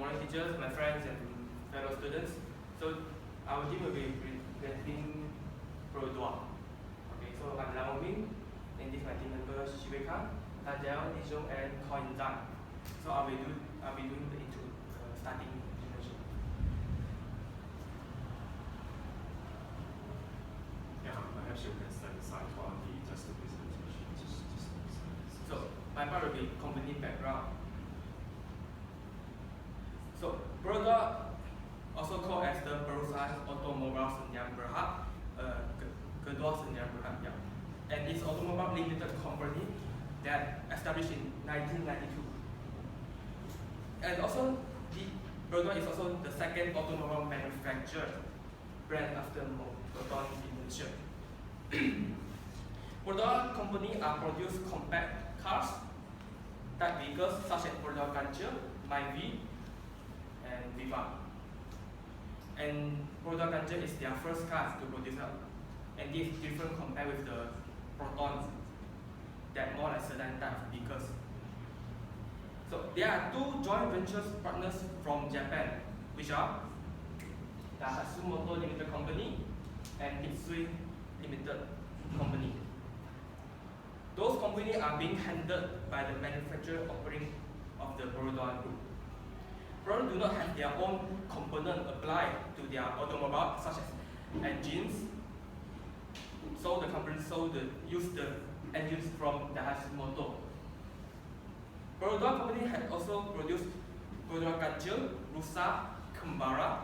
morning teachers, my friends and fellow students. So our team will be presenting Perodua. Okay, so I'm Lam Ming, and this is my team members Shiweka, Tadel, Nijong, and Coin Zhang. So I'll be doing the starting introduction. Yeah, perhaps you can set aside for just the presentation. So my part will be company background. So Perodua, also called as the Perusahaan Automobile Senyap Berhad, Kedua Senyap Berhad, yeah. And it's automobile limited company that established in 1992. And also, Perodua is also the second automobile manufacturer brand after Proton in Malaysia. Perodua company produce compact cars, type vehicles such as Perodua Ganja, Myvi, and Viva. And Perodua Ganja is their first car to produce out, and this is different compared with the Proton, that more like sedan type of vehicles. So there are two joint venture partners from Japan, which are Daihatsu Motor Limited Company and Mitsui Limited Company. Those companies are being handled by the manufacturer operating of the Perodua group. Perodua do not have their own component applied to their automobile, such as engines. So the company use the engines from Daihatsu Motor. Perodua company had also produced Perodua Ganja, Rusa, Kembara,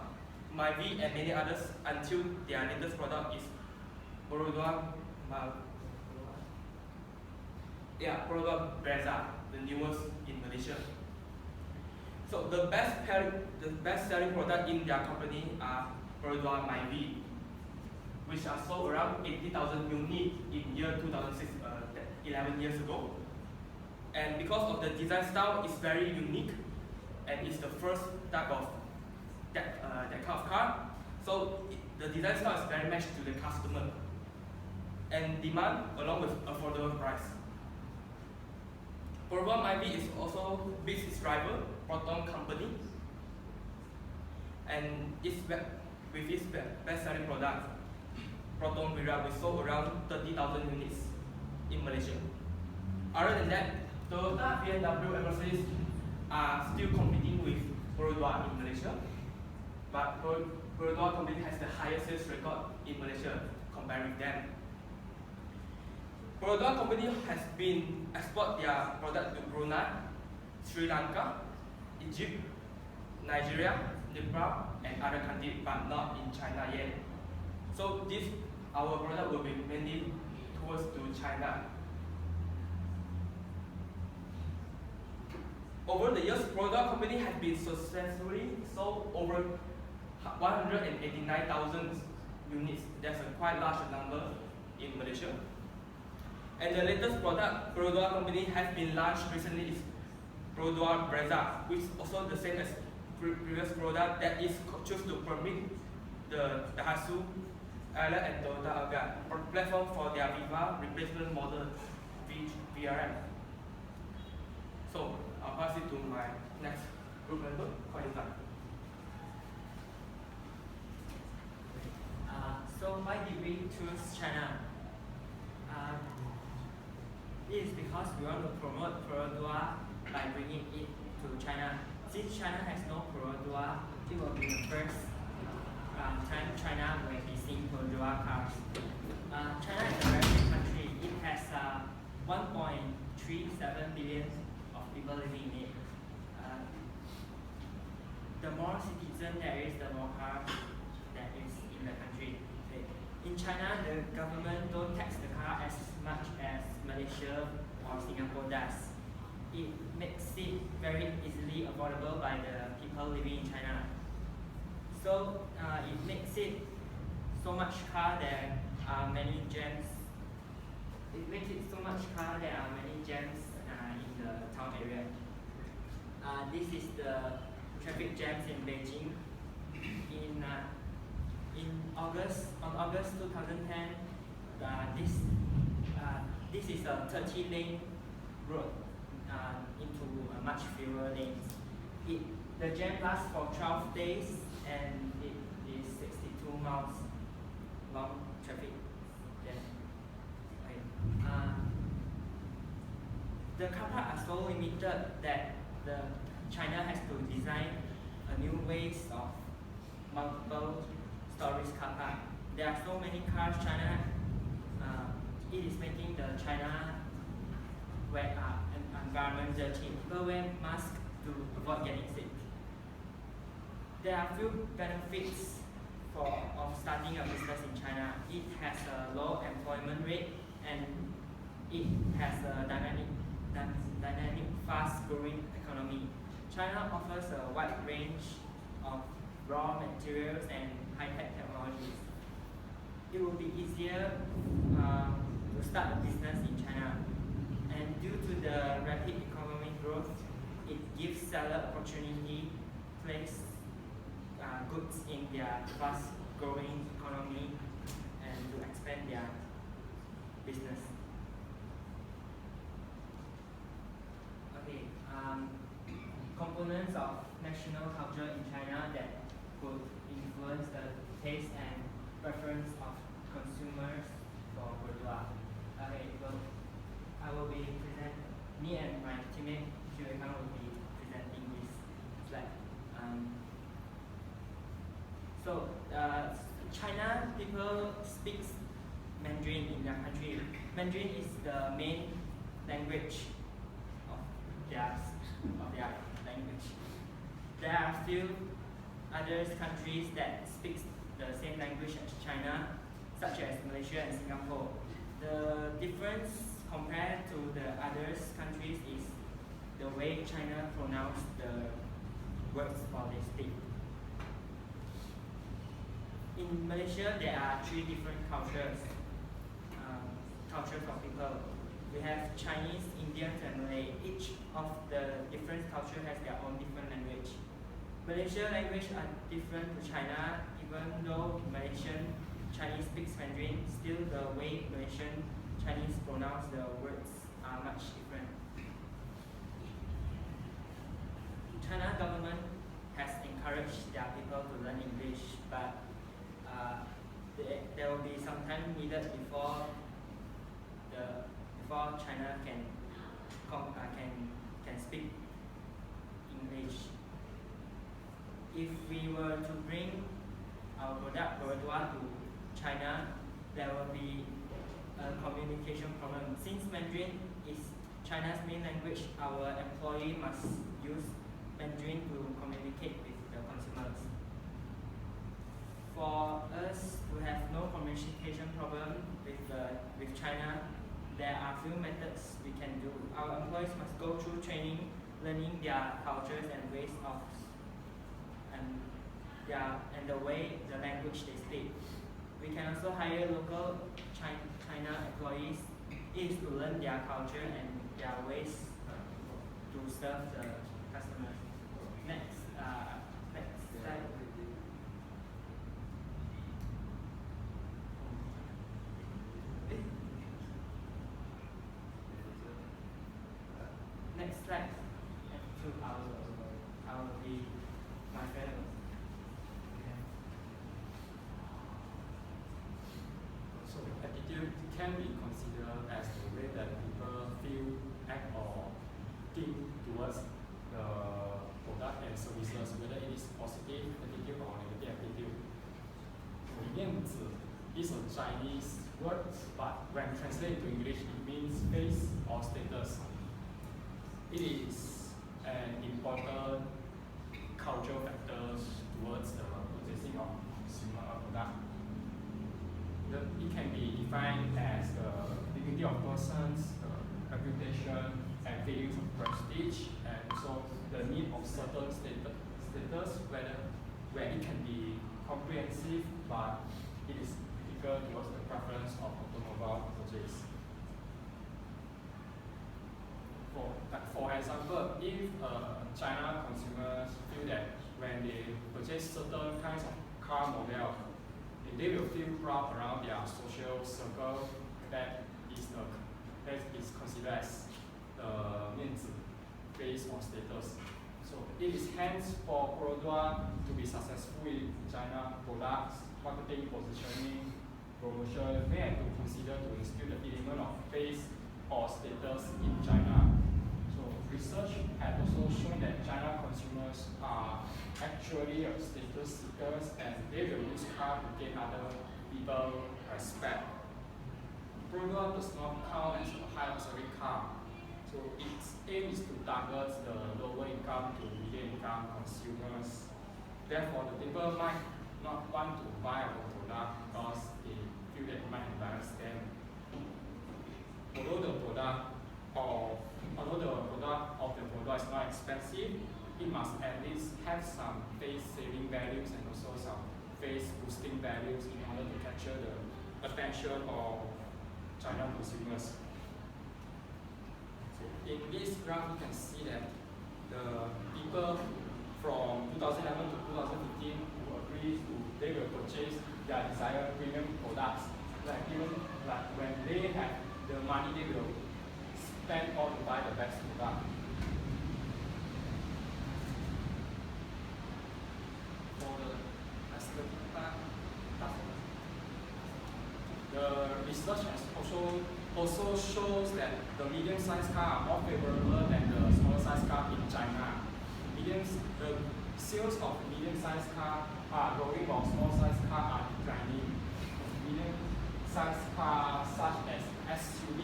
Myvi, and many others until their latest product is Perodua Brezza, the newest in Malaysia. So the best selling product in their company are Perodua Myvi, which are sold around 80,000 units in year 2006, 11 years ago. And because of the design style, it's very unique, and it's the first type of that kind of car. So the design style is very matched to the customer and demand along with affordable price. Perodua Myvi is also beats its rival, Proton company, and with its best-selling product, Proton Vira, we sold around 30,000 units in Malaysia. Other than that, Toyota, BMW, and Mercedes are still competing with Perodua in Malaysia, but Perodua company has the highest sales record in Malaysia compared with them. Perodua company has been export their product to Brunei, Sri Lanka, Egypt, Nigeria, Nepal, and other countries, but not in China yet. So our product will be mainly towards to China. Over the years, Perodua company has been successfully sold over 189,000 units. That's a quite large number in Malaysia. And the latest product Perodua company has been launched recently is Perodua Brezza, which is also the same as previous product that is choose to permit the Daihatsu, Allied, and Toyota Alga platform for their Viva replacement model VRM. So I'll pass it to my next group member, Coin Zhang. So why did we choose China? It is because we want to promote Perodua by bringing it to China. Since China has no Perodua, it will be the first time China will be seeing Perodua cars. China is a very big country. It has 1.37 billion of people living in it. The more citizens there is, the more cars there is in the country. In China, the government don't tax the car as much as Malaysia or Singapore does. It makes it very easily affordable by the people living in China. So it makes it so much car there are many jams. It makes it so much car there are many jams in the town area. This is the traffic jams in Beijing. On August 2010, this is a 30-lane road into much fewer lanes. The The jam lasts for 12 days and it is 62 miles long traffic jam. Okay. The car park are so limited that China has to design a new ways of multiple stories car park. There are so many cars China. It is making the China wear environment dirty. People wear masks to avoid getting sick. There are few benefits of starting a business in China. It has a low employment rate and it has a dynamic, fast-growing economy. China offers a wide range of raw materials and high-tech technologies. It will be easier to start a business in China. And due to the rapid economic growth, it gives seller opportunity to place goods in their fast-growing economy and to expand their business. Okay, components of national culture in China that could influence the taste and preference of consumers for boudoir. Okay, well, I will be me and my teammate Xu Weikang will be presenting this slide. China people speak Mandarin in their country. Mandarin is the main language of their language. There are few other countries that speak the same language as China, such as Malaysia and Singapore. The difference compared to the other countries is the way China pronounce the words for they speak. In Malaysia, there are 3 different cultures of people. We have Chinese, Indians, and Malay. Each of the different culture has their own different language. Malaysian language are different to China, even though Malaysian Chinese speaks Mandarin, still the way Malaysian Chinese pronounce the words are much different. China government has encouraged their people to learn English, but there will be some time needed before China can speak English. If we were to bring our product boudoir to China, there will be a communication problem. Since Mandarin is China's main language, our employee must use Mandarin to communicate with the consumers. For us to have no communication problem with China, there are few methods we can do. Our employees must go through training, learning their cultures and ways of and the way the language they speak. We can also hire local China employees. It is to learn their culture and their ways to serve the customers. Next slide. Next slide. I will be my friend. So attitude can be considered as the way that people feel, act, or think towards the product and services, whether it is positive attitude or negative attitude. 面子 is a Chinese word, but when translated to English, it means face or status. It is an important cultural factor towards the purchasing of consumer product. It can be defined as the dignity of persons, reputation, and feelings of prestige, and also the need of certain status, where it can be comprehensive, but it is critical towards the preference of automobile purchase. For example, if China consumers feel that when they purchase certain kinds of car model, they will feel proud around their social circle, that is considered as the 面子 face or status. So So it is hence for Perodua to be successful in China products, marketing, positioning, promotion, they have to consider to instill the element of face or status in China. So research has also shown that China consumers are actually status seekers and they will use car to gain other people respect. Perodua does not count as a high luxury car. So its aim is to target the lower income to medium income consumers. Therefore, the people might not want to buy our product because they feel that it might embarrass them. Although the product of the product is not expensive, it must at least have some face saving values and also some face boosting values in order to capture the attention of China consumers. So in this graph, you can see that the people from 2011 to 2015 who agrees to they will purchase their desired premium products. Like even like when they have the money, they will spend all to buy the best product. For the aesthetic part, the research has also shows that the medium-sized car are more favorable than the smaller-sized car in China. The sales of medium-sized car are growing while small-sized car are declining. Medium-sized cars such as SUV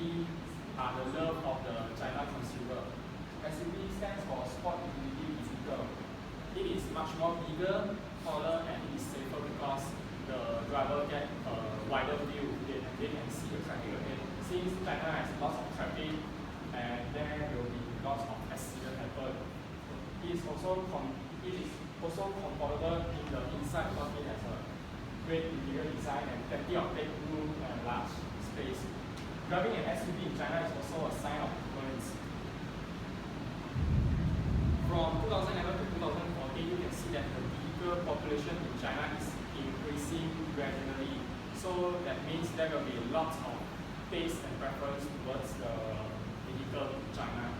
are the love of the China consumer. SUV stands for Sport Utility Vehicle. It is much more bigger, taller, and it is safer because the driver gets a wider view and they can see the traffic ahead. Since China has lots of traffic and there will be lots of accidents happen. It is also comfortable in the inside because it has a great interior design and plenty of legroom and large space. Driving an SUV in China is also a sign of influence. From 2011 to 2014, you can see that the vehicle population in China is increasing gradually. So that means there will be lots of taste and preference towards the vehicle in China.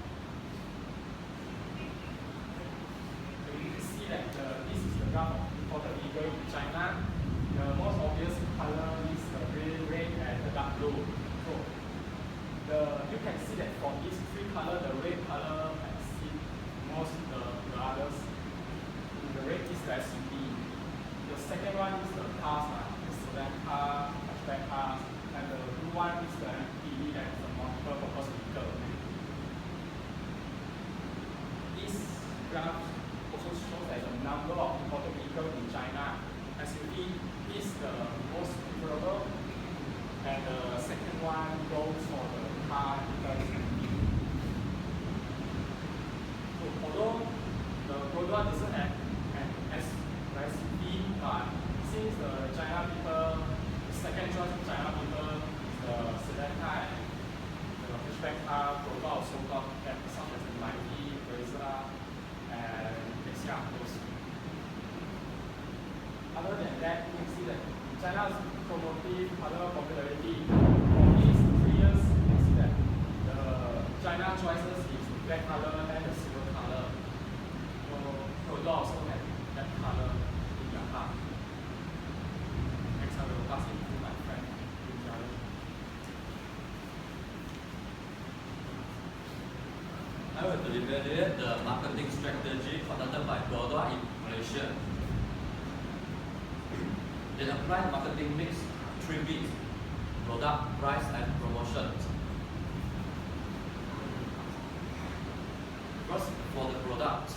So you can see that this is the graph of imported vehicle in China. The most obvious color is the red and the dark blue. So you can see that from these three colors, the red color exceeds most the others. The red is the SUV. The second one is the cars, the sedan car, hatchback cars, and the blue one is the MPV, that is the multiple purpose vehicle. This graph also shows that the number of imported vehicles in China. SUV is the most preferable, and the second one goes for the car because so although the Perodua doesn't have an SUV, but since the China people, the second choice of China people is the sedan car and the hatchback car, Perodua also got that such as the Myvi, Brezza, and Xia those. Other than that, you can see that China's promotive color popularity for these 3 years, you can see that the China choices is black color and the silver color. So Perodua also have that color in their car. Next, I will pass it to my friend, Jalen. I will evaluate the marketing strategy conducted by Perodua in Malaysia. They apply marketing mix 3 Bs: product, price, and promotion. First, for the product,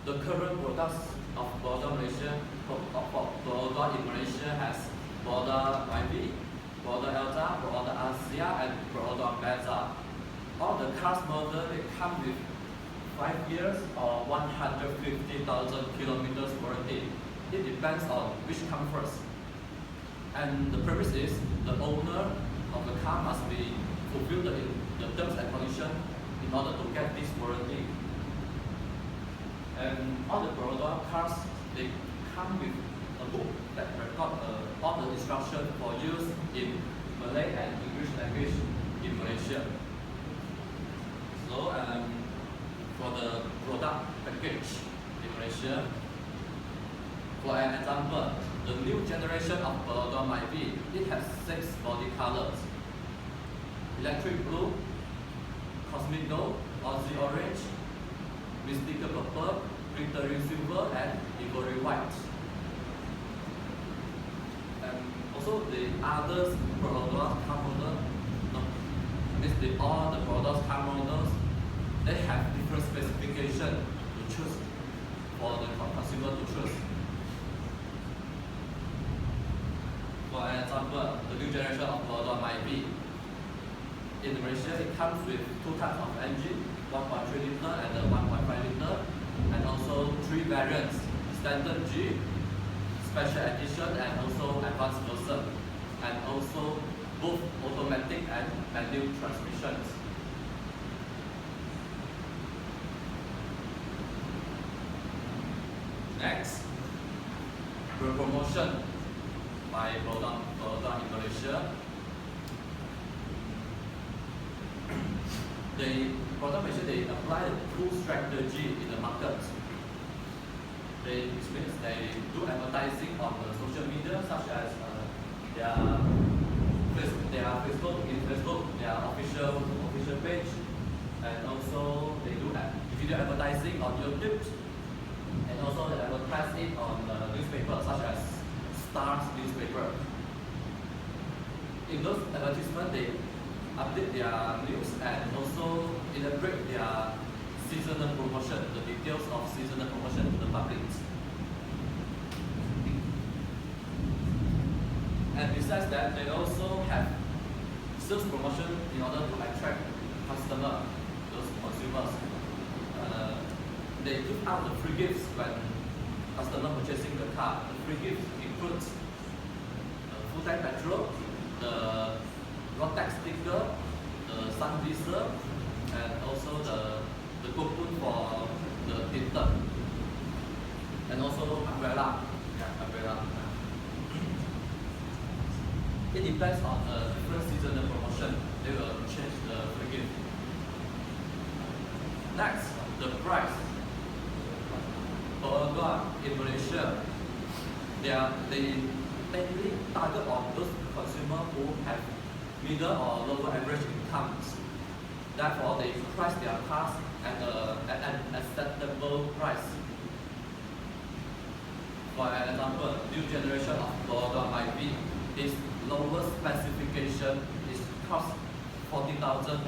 the current products of Perodua in Malaysia has Perodua Myvi, Perodua Elza, Perodua Asia, and Perodua Brezza. All the cars models they come with 5 years or 150,000 kilometers warranty. It depends on which comes first. And the premise is the owner of the car must be fulfill the terms and conditions in order to get this warranty. And all the Perodua cars, they come with a book that record all the instructions for use in Malay and English language in Malaysia. So for the product package in Malaysia. For an example, the new generation of Perodon Myvi, it has 6 body colors: electric blue, cosmic gold, Aussie orange, mystical purple, glittery silver, and ivory white. And also the others Perodon car model, all the Perodon car models, they have different specification to choose for the consumer to choose. For example, the new generation of Perodon Myvi. In Malaysia, it comes with 2 types of engine, 1.3 liter and a 1.5 liter, and also 3 variants: standard G, special edition, and also advanced version, and also both automatic and manual transmissions. Next, the promotion by Perodon in Malaysia. Perodon Malaysia, they apply a pull strategy in the market. Which means they do advertising on the social media, such as their Facebook, their official page, and also they do video advertising on YouTube, and also they advertise it on newspapers such as Stars newspaper. In those advertisements, they update their news and also elaborate their seasonal promotion, the details of seasonal promotion to the public. And besides that, they also have sales promotion in order to attract customers, those consumers. They give out the free gifts when customer purchasing the car. The free gifts includes full tank petrol, the Rotex sticker, the sun visor, and also the coupon for the tinted, and also umbrella. Yeah, umbrella. It depends on the different seasonal promotion. They will change the free gift. Next, the price. Perodon in Malaysia, they mainly target on those consumers who have middle or lower average incomes. Therefore, they price their cars at an acceptable price. For example, new generation of Perodon Myvi, its lowest specification is cost 40,800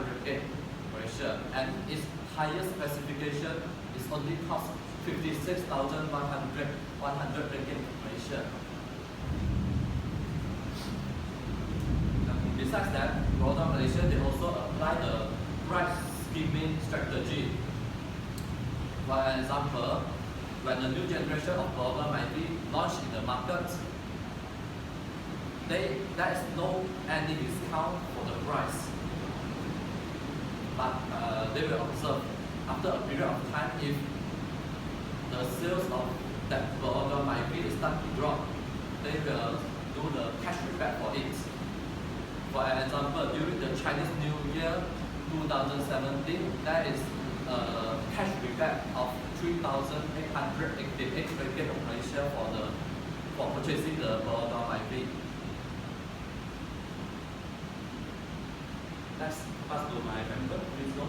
ringgit Malaysia, and its highest specification is only cost 56,100 ringgit Malaysia. Besides that, Perodon Malaysia, they also apply the price skimming strategy. For example, when the new generation of Perodon Myvi launched in the market, there is no any discount for the price. But they will observe after a period of time, if the sales of that Perodon Myvi start to drop, they will do the cash rebate for it. For example, during the Chinese New Year 2017, there is a cash rebate of 3,888 ringgit of Malaysia for purchasing the Perodon Myvi. Let's pass to my member, please go.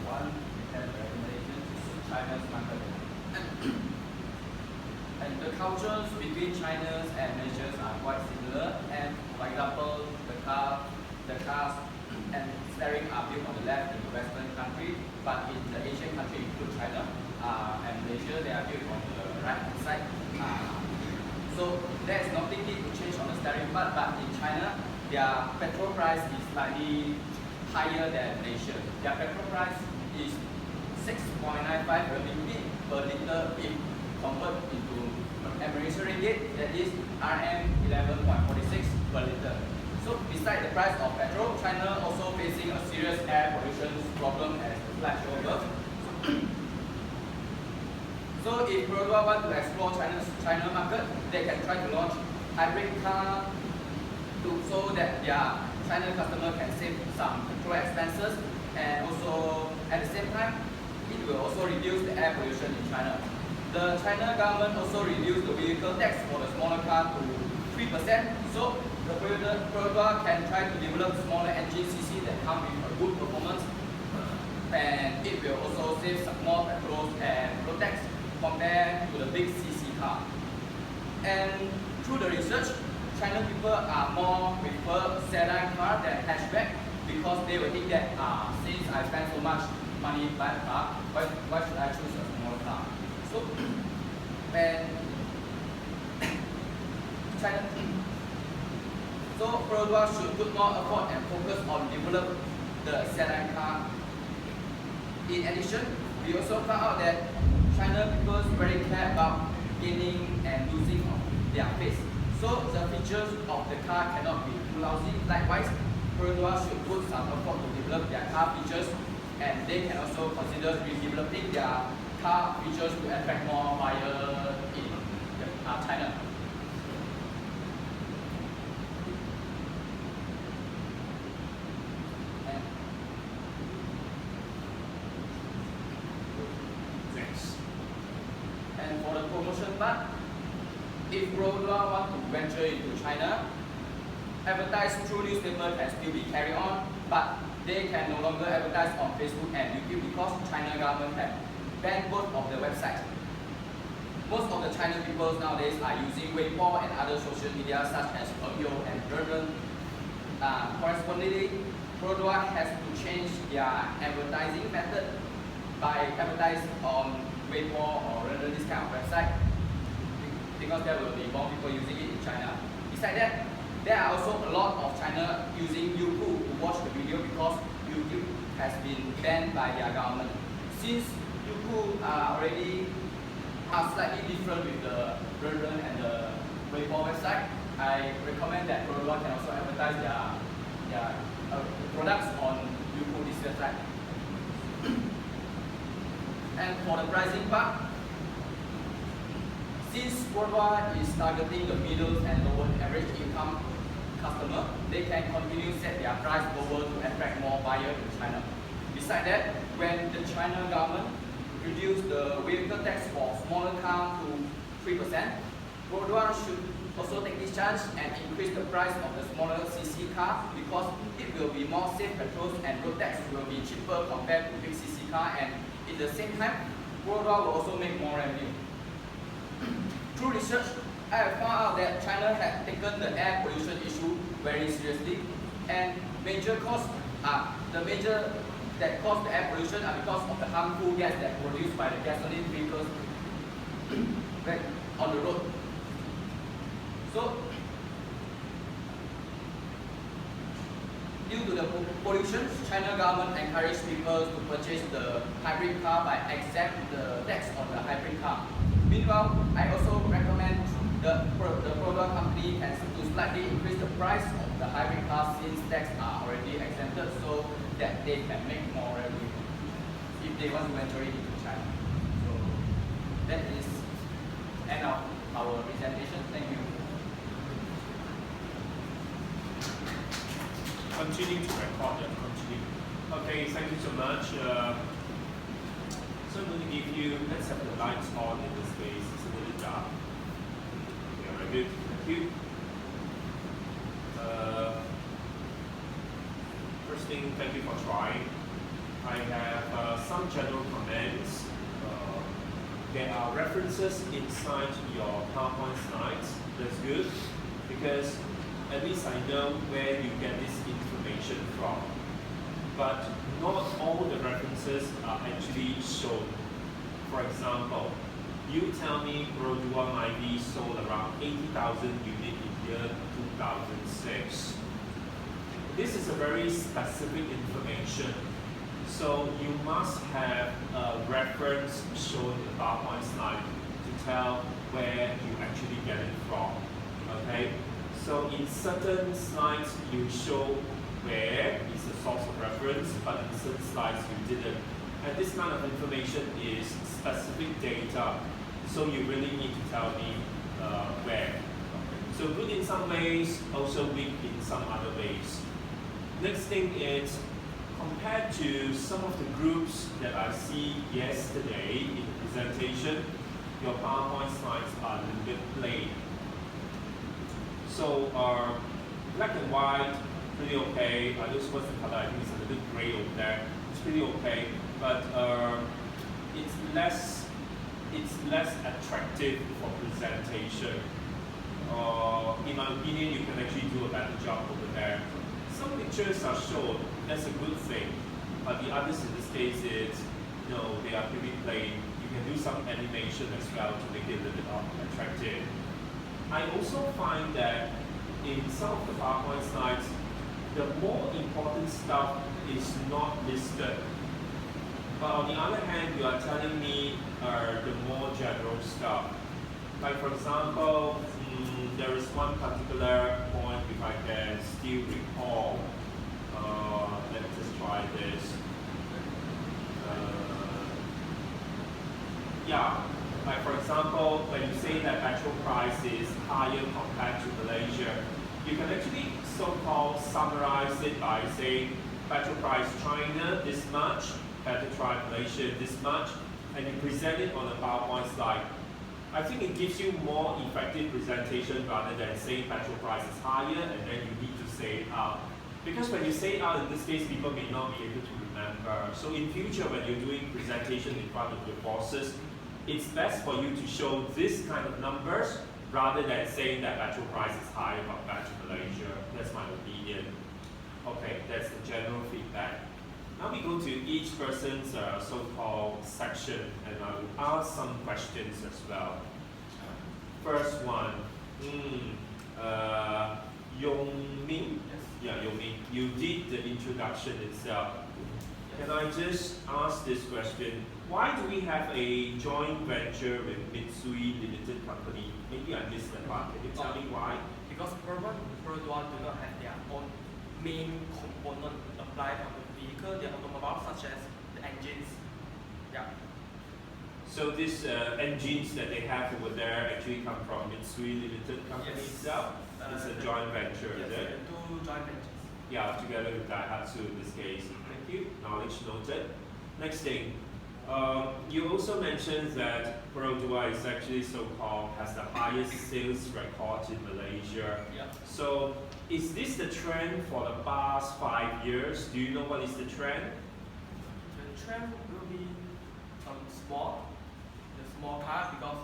One has recommendation to China's market. And the cultures between China's and Malaysia's are quite similar. And for example, the cars and steering are built on the left in the Western country, but in the Asian country, including China and Malaysia, they are built on the right hand side. So there's nothing need to change on the steering part, but in China, their petrol price is slightly higher than Malaysia. Their petrol price is 6.95 RMB per liter if convert into Malaysian ringgit, that is RM 11.46 per liter. So besides the price of petrol, China also facing a serious air pollution problem as the flashover. So if Perodon want to explore China market, they can try to launch hybrid car so that their China customer can save some petrol expenses also reduce the air pollution in China. The China government also reduced the vehicle tax for the smaller car to 3%. So the Perodua can try to develop smaller engine CC that come with a good performance, and it will also save some more petrol and road tax compared to the big CC car. And through the research, China people are more prefer sedan car than hatchback because they will think that since I spend so much money buying a car, why should I choose a smaller car? So when China, so Perodua should put more effort and focus on develop the sedan car. In addition, we also found out that China people very care about gaining and losing of their face. So the features of the car cannot be too lousy. Likewise, Perodua should put some effort to develop their car features, and they can also consider redeveloping their car features to attract more buyers in China. And for the promotion part, if Perodua want to venture into China, advertise through newspaper can still be carried on, but they can no longer advertise on Facebook and YouTube because China government have banned both of the websites. Most of the Chinese people nowadays are using Weibo and other social media such as Pengyou and Renren. Correspondingly, Perodua has to change their advertising method by advertising on Weibo or Renren, this kind of website, because there will be more people using it in China. Besides that, there are also a lot of China using Youku to watch the video because YouTube has been banned by their government. Since Youku are slightly different with the Renren and the Weibo website, I recommend that Perodua can also advertise their products on Youku, this website. And for the pricing part, since Perodua is targeting the middle and lower average income customer, they can continue set their price lower to attract more buyers in China. Besides that, when the China government reduced the vehicle tax for smaller cars to 3%, Perodua should also take this chance and increase the price of the smaller CC car because it will be more safe petrol and road tax will be cheaper compared to big CC car, and at the same time, Perodua will also make more revenue. Through research, I have found out that China has taken the air pollution issue very seriously, and major that cause the air pollution are because of the harmful gas that produced by the gasoline vehicles on the road. So, due to the pollution, China government encouraged people to purchase the hybrid car by exempt the tax on the hybrid car. Meanwhile, I also recommend the Perodua company can to slightly increase the price of the hybrid cars since tax are already exempted, so that they can make more revenue if they want to venture into China. So that is end of our presentation. Thank you. Continue to record and continue. Okay, thank you so much. So I'm going to give you, let's have the lights on in this case. It's a little dark. Okay, very good. Thank you. First thing, thank you for trying. I have some general comments. There are references inside your PowerPoint slides. That's good because at least I know where you get this information from. But not all the references are actually shown. For example, you tell me Perodua might be sold around 80,000 units in year 2006. This is a very specific information. So you must have a reference shown in the PowerPoint slide to tell where you actually get it from. Okay? So in certain slides you show where is the source of reference, but in certain slides you didn't. And this kind of information is specific data, so you really need to tell me where. So good in some ways, also weak in some other ways. Next thing is, compared to some of the groups that I see yesterday in the presentation, your PowerPoint slides are a little bit plain. So black and white, pretty okay. Those what's the color? I think it's a little bit gray over there. It's pretty okay, but it's less attractive for presentation. In my opinion, you can actually do a better job over there. Some pictures are shown, that's a good thing, but the others in this case is, no, they are pretty plain. You can do some animation as well to make it a little bit more attractive. I also find that in some of the PowerPoint slides, the more important stuff is not listed. But on the other hand, you are telling me the more general stuff. Like for example, there is one particular point, if I can still recall. Let me just try this. Yeah, like for example, when you say that petrol price is higher compared to Malaysia, you can actually so-called summarize it by saying petrol price China this much, petrol price Malaysia this much, and you present it on a PowerPoint slide. I think it gives you more effective presentation rather than saying petrol price is higher and then you need to say it out. Because when you say it out, in this case, people may not be able to remember. So in future, when you're doing presentation in front of your bosses, it's best for you to show this kind of numbers rather than saying that petrol price is higher compared to Malaysia. That's my opinion. Okay, that's the general feedback. Now we go to each person's so-called section, and I will ask some questions as well. First one, Yongming. Yes. Yeah, Yongming, you did the introduction itself. Yes. Can I just ask this question? Why do we have a joint venture with Mitsui Limited Company? Maybe I missed that part. Can you tell me why? Because Perodua do not have their own main component applied on the vehicle, the automobile, such as the engines. Yeah. So these engines that they have over there actually come from Mitsui Limited Company Yes. itself? It's a joint venture, Yes, is it? two joint ventures. Yeah, together with Daihatsu in this case. Thank you. Knowledge noted. Next thing. You also mentioned that Perodua is actually so-called has the highest sales record in Malaysia. Yeah. So is this the trend for the past 5 years? Do you know what is the trend? The trend will be the small car, because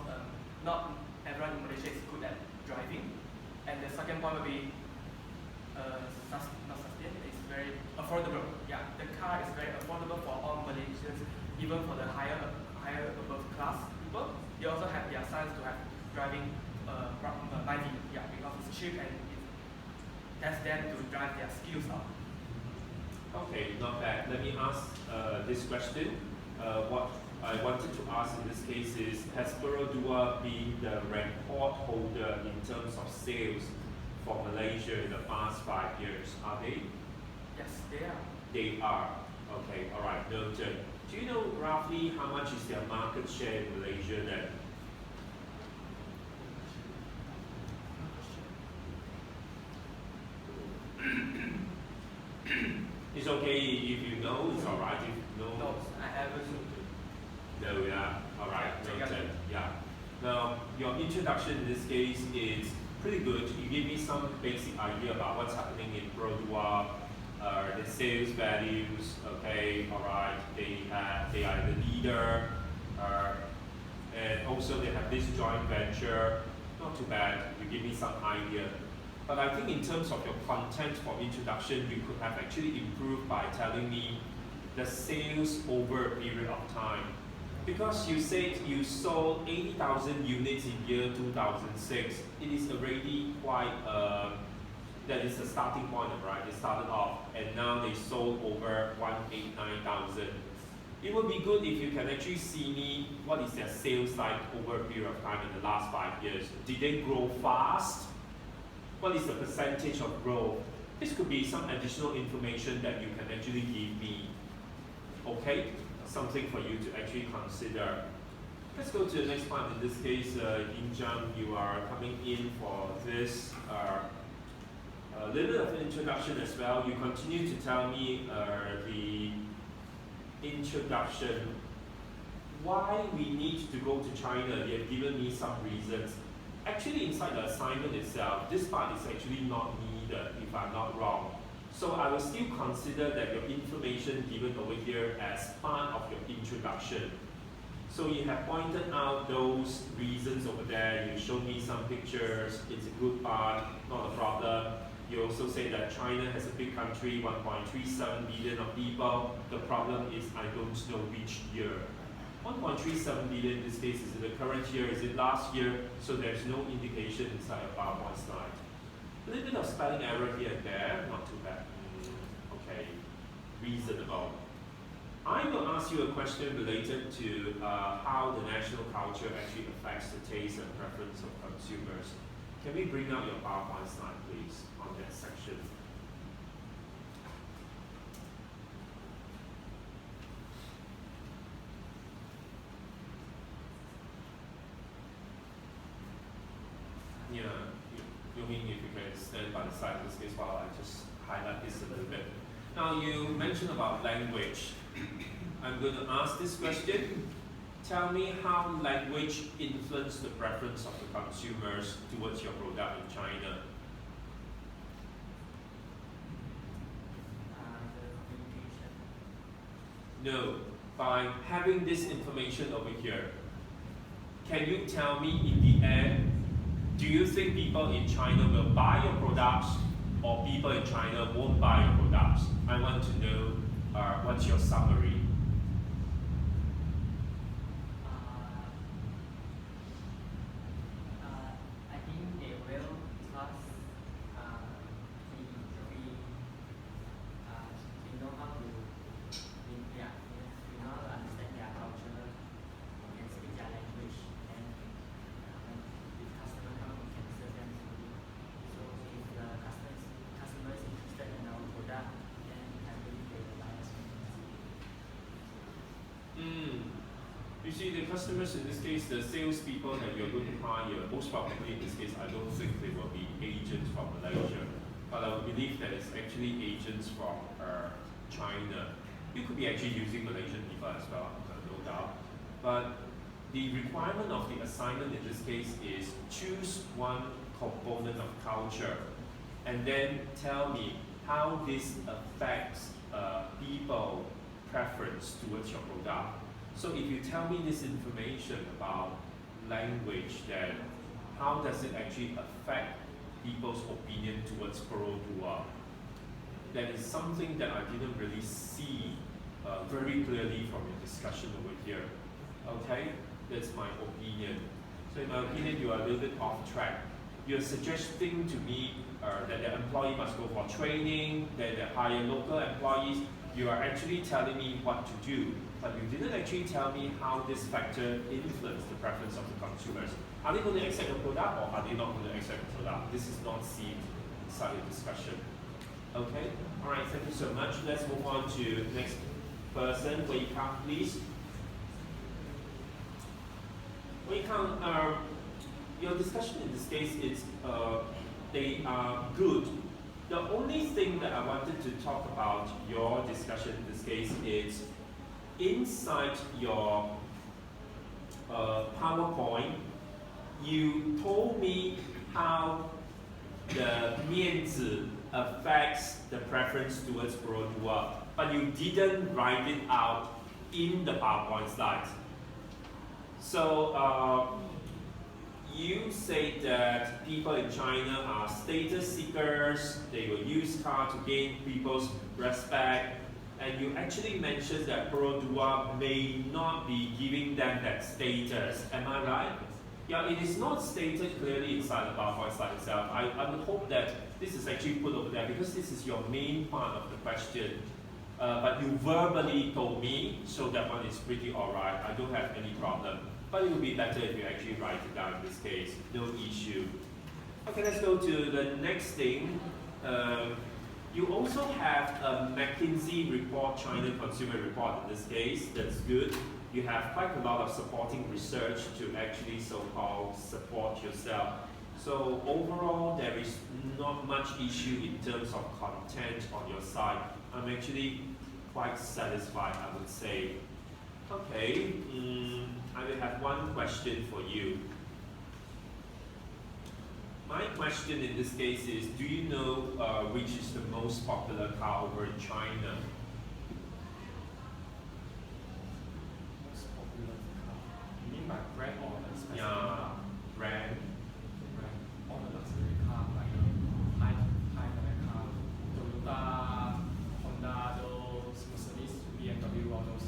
not everyone in Malaysia is good at driving. And the second point will be not sustained, it's very affordable. Yeah, the car is very affordable for all Malaysians, even for the higher above class people. They also have their sons to have driving Myvi, yeah, because it's cheap and it tests them to drive their skills up. Okay, not bad. Let me ask this question. What I wanted to ask in this case is, has Perodua been the record holder in terms of sales for Malaysia in the past 5 years? Are they? Yes, they are. They are. Okay, alright, noted. Do you know roughly how much is their market share in Malaysia then? It's okay if you know, it's alright if you know. No, I haven't. No, yeah, alright, noted. Yeah. Now, your introduction in this case is pretty good. You give me some basic idea about what's happening in Perodua, the sales values, okay, alright, they are the leader, and also they have this joint venture. Not too bad, you give me some idea. But I think in terms of your content for introduction, you could have actually improved by telling me the sales over a period of time. Because you said you sold 80,000 units in year 2006, it is already quite, that is the starting point, right? They started off and now they sold over 189,000. It would be good if you can actually see me what is their sales like over a period of time in the last 5 years. Did they grow fast? What is the percentage of growth? This could be some additional information that you can actually give me. Okay? Something for you to actually consider. Let's go to the next part. In this case, Yinjang, you are coming in for this a little bit of introduction as well. You continue to tell me the introduction. Why we need to go to China, they have given me some reasons. Actually, inside the assignment itself, this part is actually not needed, if I'm not wrong. So I will still consider that your information given over here as part of your introduction. So you have pointed out those reasons over there, you showed me some pictures, it's a good part, not a problem. You also say that China has a big country, 1.37 billion of people. The problem is I don't know which year. 1.37 billion in this case, is it the current year, is it last year? So there's no indication inside a PowerPoint slide. A little bit of spelling error here and there, not too bad. Okay, reasonable. I will ask you a question related to how the national culture actually affects the taste and preference of consumers. Can we bring out your PowerPoint slide, please, on that section? Yeah, you mean if you can stand by the side of this case while I just highlight this a little bit. Now you mentioned about language. I'm going to ask this question. Tell me how language influenced the preference of the consumers towards your product in China. The communication. No, by having this information over here, can you tell me in the end, do you think people in China will buy your products or people in China won't buy your products? I want to know what's your summary. I think they will because we know how to we know how to understand their culture and speak their language, and if customer come we can serve them fully. So if the customer is interested in our product, then I believe they will buy us. You see, the customers in this case, the salespeople that you're going to hire, most probably in this case, I don't think they will be agents from Malaysia, but I would believe that it's actually agents from China. You could be actually using Malaysian people as well, no doubt. But the requirement of the assignment in this case is choose one component of culture and then tell me how this affects people preference towards your product. So if you tell me this information about language, then how does it actually affect people's opinion towards Perodua? That is something that I didn't really see very clearly from your discussion over here. Okay, that's my opinion. So in my opinion, you are a little bit off track. You're suggesting to me that the employee must go for training, that they hire local employees. You are actually telling me what to do, but you didn't actually tell me how this factor influenced the preference of the consumers. Are they going to accept the product or are they not going to accept the product? This is not seen inside the discussion. Okay, all right, thank you so much. Let's move on to next person. Wei Kang, please. Wei Kang, your discussion in this case is they are good. The only thing that I wanted to talk about your discussion in this case is inside your PowerPoint, you told me how the 面子 affects the preference towards Perodua, but you didn't write it out in the PowerPoint slides. So you say that people in China are status seekers, they will use car to gain people's respect, and you actually mentioned that Perodua may not be giving them that status. Am I right? Yeah, it is not stated clearly inside the PowerPoint slide itself. I would hope that this is actually put over there because this is your main part of the question. But you verbally told me, so that one is pretty alright. I don't have any problem. But it would be better if you actually write it down in this case. No issue. Okay, let's go to the next thing. You also have a McKinsey report, China Consumer Report in this case. That's good. You have quite a lot of supporting research to actually so-called support yourself. So overall, there is not much issue in terms of content on your side. I'm actually quite satisfied, I would say. Okay, I will have one question for you. My question in this case is, do you know which is the most popular car over in China? Most popular car. You mean by brand or the specific Yeah, car? brand. Brand. All the luxury car, like high-end car, Toyota, Honda, those Mercedes, BMW, all those.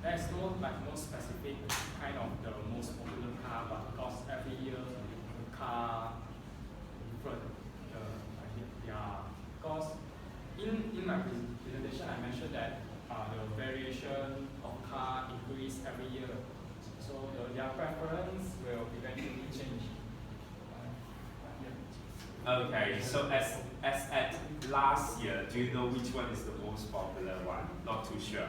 There's no specific kind of the most popular car, but because every year the car different. Because in my presentation I mentioned that the variation of car increase every year, so their preference will eventually change. Okay, so as at last year, do you know which one is the most popular one? Not too sure.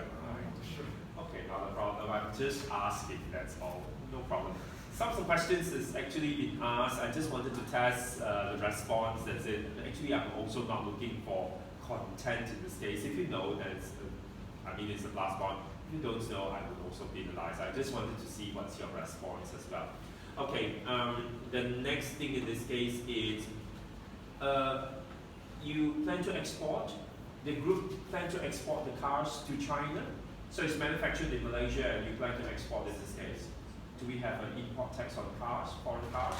Sure. Okay, not a problem. I'm just asking, that's all. No problem. Some of the questions is actually been asked. I just wanted to test the response. That's it. Actually, I'm also not looking for content in this case. If you know, then it's the last one. If you don't know, I would also penalize. I just wanted to see what's your response as well. Okay, the next thing in this case is you plan to export, the group plan to export the cars to China. So it's manufactured in Malaysia and you plan to export in this case. Do we have an import tax on cars, foreign cars?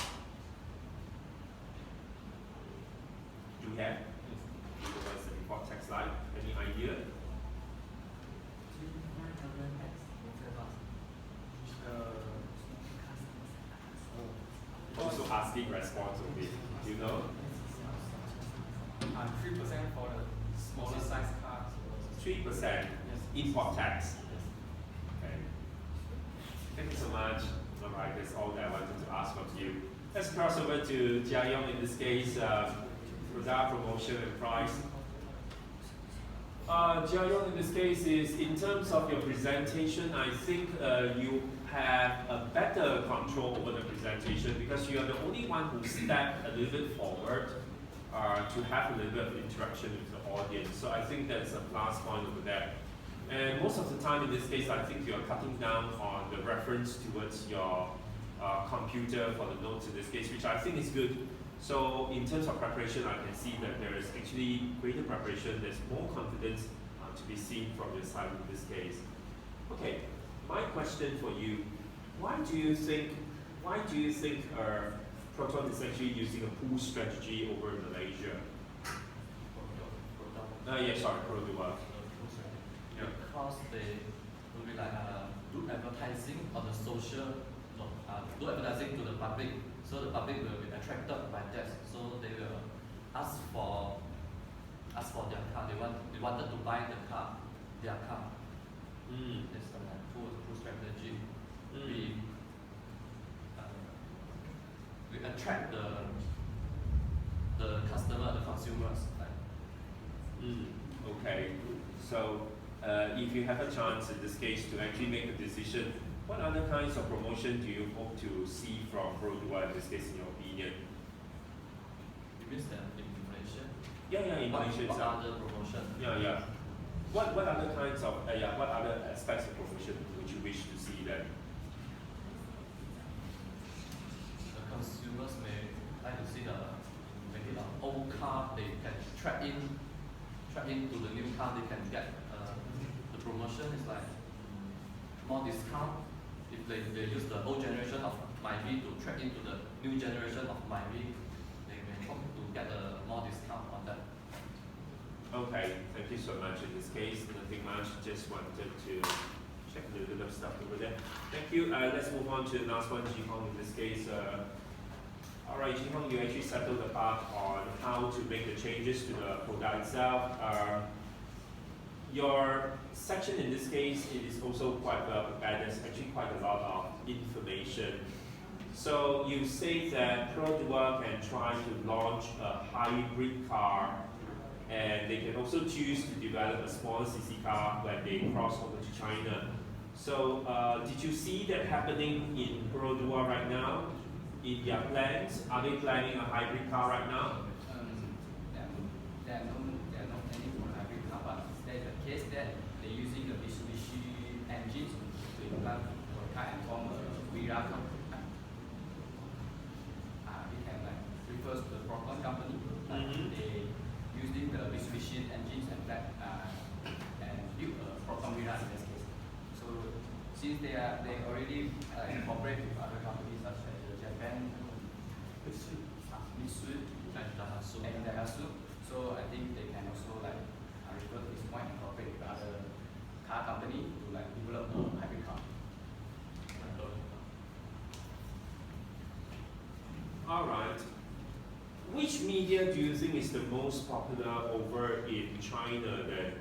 Do we have? What's the import tax like? Any idea? Also asking response of it. Do you know? 3% for the smaller size cars. 3% import tax. Okay. Thank you so much. Alright, that's all that I wanted to ask from you. Let's cross over to Jia Yong in this case, product promotion and price. Jia Yong in this case is, in terms of your presentation, I think you have a better control over the presentation because you are the only one who stepped a little bit forward to have a little bit of interaction with the audience. So I think that's a plus point over there. And most of the time in this case, I think you're cutting down on the reference towards your computer for the notes in this case, which I think is good. So in terms of preparation, I can see that there is actually greater preparation. There's more confidence to be seen from your side in this case. Okay, my question for you: why do you think Proton is actually using a pull strategy over in Malaysia? Product. Yeah. Because they will be like do advertising on the social, do advertising to the public, so the public will be attracted by that. So they will ask for their car. They wanted to buy their car. It's a pull strategy. We attract the customer, the consumers. Okay, so if you have a chance in this case to actually make a decision, what other kinds of promotion do you hope to see from Produa in this case, in your opinion? It means that in Malaysia. In Malaysia What itself. other promotion? What other kinds of what other aspects of promotion would you wish to see then? The consumers may like to see maybe the old car, they can trade into the new car, they can get the promotion is like more discount. If they use the old generation of Myvi to trade into the new generation of Myvi, they may hope to get a more discount on that. Okay, thank you so much. In this case, nothing much, just wanted to check a little bit of stuff over there. Thank you. Let's move on to the last one, Ji Hong. In this case, alright, Ji Hong, you actually settled the part on how to make the changes to the product itself. Your section in this case, it is also quite well prepared. There's actually quite a lot of information. So you say that Produa can try to launch a hybrid car, and they can also choose to develop a smaller CC car when they cross over to China. So did you see that happening in Produa right now? In their plans, are they planning a hybrid car right now? They are not planning for hybrid car, but there's a case that they're using the Mitsubishi engines to implant for the car and form a Wira company. We can like refer to the Proton company. They using the Mitsubishi engines and build a Proton Wira in this case. So since they already cooperate with other companies such as Japan, Mitsui, and Daihatsu, so I think they can also like refer to this point and cooperate with other car company to like develop a hybrid car. Alright. Which media do you think is the most popular over in China then?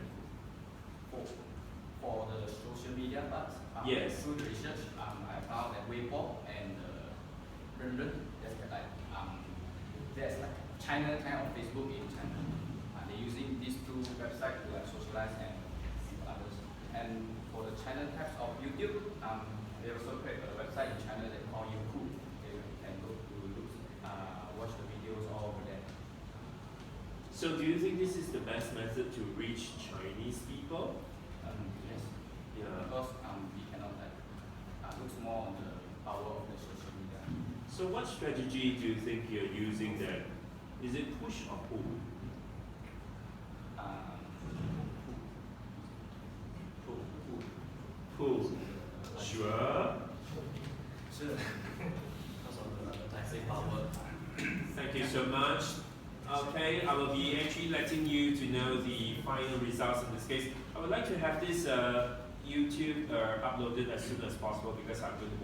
For the social media part, Yes. through the research, I found that Weibo and Renren, there's like China kind of Facebook in China. They're using these two websites to like socialize and with others. And for the China types of YouTube, they also create a website in China that called Youku. You can go to look, watch the videos all over there. So do you think this is the best method to reach Chinese people? Yes. Yeah. Because we cannot like look more on the power of the social media. So what strategy do you think you're using then? Is it push or pull? Pull. Sure. Sure. Because of the advertising power. Thank you so much. Okay, I will be actually letting you to know the final results in this case. I would like to have this YouTube uploaded as soon as possible because I'm going to